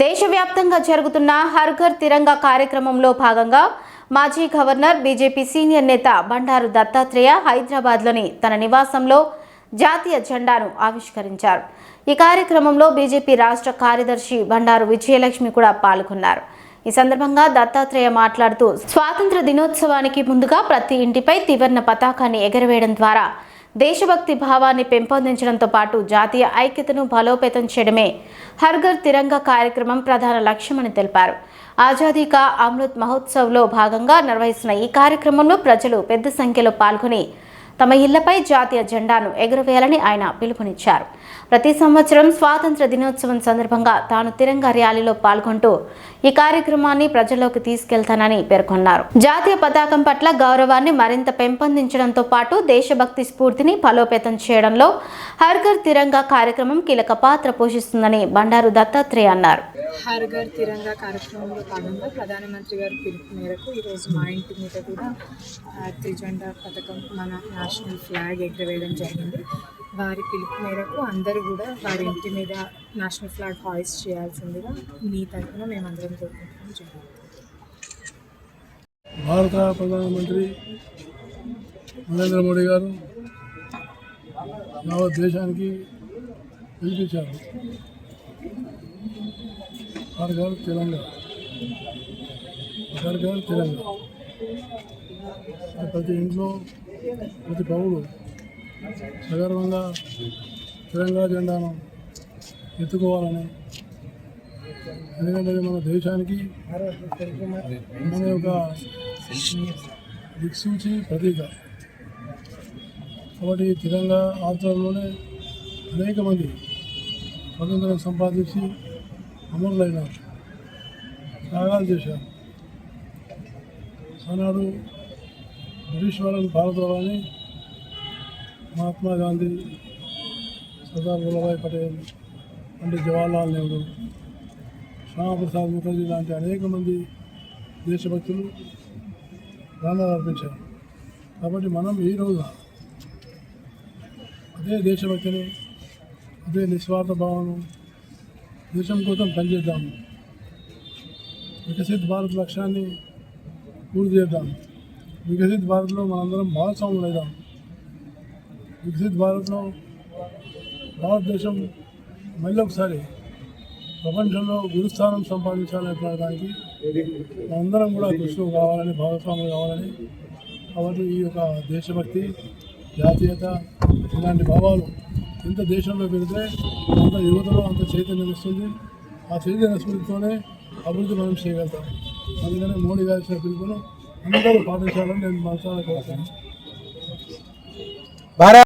దేశవ్యాప్తంగా జరుగుతున్న హర్ ఘర్ తిరంగా కార్యక్రమంలో భాగంగా మాజీ గవర్నర్ బీజేపీ సీనియర్ నేత బండారు దత్తాత్రేయ హైదరాబాద్లోని తన నివాసంలో జాతీయ జెండాను ఆవిష్కరించారు. ఈ కార్యక్రమంలో బీజేపీ రాష్ట్ర కార్యదర్శి బండారు విజయలక్ష్మి కూడా పాల్గొన్నారు. ఈ సందర్భంగా దత్తాత్రేయ మాట్లాడుతూ స్వాతంత్ర దినోత్సవానికి ముందుగా ప్రతి ఇంటిపై త్రివర్ణ పతాకాన్ని ఎగరవేయడం ద్వారా దేశభక్తి భావాన్ని పెంపొందించడంతో పాటు జాతీయ ఐక్యతను బలోపేతం చేయడమే హర్ ఘర్ తిరంగా కార్యక్రమం ప్రధాన లక్ష్యమని తెలిపారు. ఆజాదీ కా అమృత్ మహోత్సవ్లో భాగంగా నిర్వహిస్తున్న ఈ కార్యక్రమంలో ప్రజలు పెద్ద సంఖ్యలో పాల్గొని తమ ఇళ్లపై జాతీయ జెండాను ఎగురవేయాలని ఆయన పిలుపునిచ్చారు. ప్రతి సంవత్సరం స్వాతంత్ర దినోత్సవం సందర్భంగా తాను తిరంగా ర్యాలీలో పాల్గొంటూ ఈ కార్యక్రమాన్ని ప్రజల్లోకి తీసుకెళ్తానని పేర్కొన్నారు. జాతీయ పతాకం పట్ల గౌరవాన్ని మరింత పెంపొందించడంతో పాటు దేశభక్తి స్ఫూర్తిని బలోపేతం చేయడంలో హర్ ఘర్ తిరంగా కార్యక్రమం కీలక పాత్ర పోషిస్తుందని బండారు దత్తాత్రేయ అన్నారు. హర్ ఘర్ తిరంగా కార్యక్రమంలో భాగంగా ప్రధానమంత్రి గారి పిలుపు మేరకు ఈరోజు మా ఇంటి మీద కూడా త్రిజెండా పథకం మన నేషనల్ ఫ్లాగ్ ఎగరవేయడం జరిగింది. వారి పిలుపు మేరకు అందరూ కూడా వారి ఇంటి మీద నేషనల్ ఫ్లాగ్ హాయిస్ట్ చేయాల్సిందిగా మీ తరఫున మేమందరం కోరుకుంటున్నాం. జరిగింది. భారత ప్రధానమంత్రి నరేంద్ర మోడీ గారు యావత్ దేశానికి పిలిపించారు. హర్ ఘర్ తిరంగా, హర్ ఘర్ తిరంగా. ప్రతి ఇంట్లో ప్రతి పౌరుడు సగర్వంగా తిరంగా జెండాను ఎత్తుకోవాలని, ఎందుకంటే మన దేశానికి మన యొక్క దిక్సూచి ప్రతీక. కాబట్టి తిరంగా ఆధ్వర్యంలోనే అనేక మంది స్వతంత్రం సంపాదించి అమరులైనారు, త్యాగాలు చేశారు. ఆనాడు బ్రిటిష్ వాళ్ళని భారతదేశాన్ని మహాత్మా గాంధీ, సర్దార్ వల్లభాయ్ పటేల్, పండిత్ జవహర్లాల్ నెహ్రూ, శ్యామప్రసాద్ ముఖర్జీ లాంటి అనేక మంది దేశభక్తులు ప్రాణాలు అర్పించారు. కాబట్టి మనం ఈరోజు అదే దేశభక్తిని, అదే నిస్వార్థ భావన, దేశం కోసం పనిచేద్దాము. వికసిత్ భారత్ లక్ష్యాన్ని పూర్తి చేద్దాం. వికసిత్ భారత్లో మనందరం భాగస్వాములు అవుదాం. వికసిత్ భారత్లో భారతదేశం మళ్ళీ ఒకసారి ప్రపంచంలో గురుస్థానం సంపాదించాలనే దానికి మనందరం కూడా కృషి కావాలని, భాగస్వాములు కావాలని. కాబట్టి ఈ యొక్క దేశభక్తి, జాతీయత ఇలాంటి భావాలు ఎంత దేశంలో పెడితే అంత యువతలో అంత చైతన్యం వస్తుంది. ఆ చైతన్య స్ఫూర్తితోనే అభివృద్ధి మనం చేయగలుగుతాం. అందుకనే మోడీ గారి ఇచ్చిన పిలుపును అందరూ పాటించాలని నేను మనసారా కోరుతాను.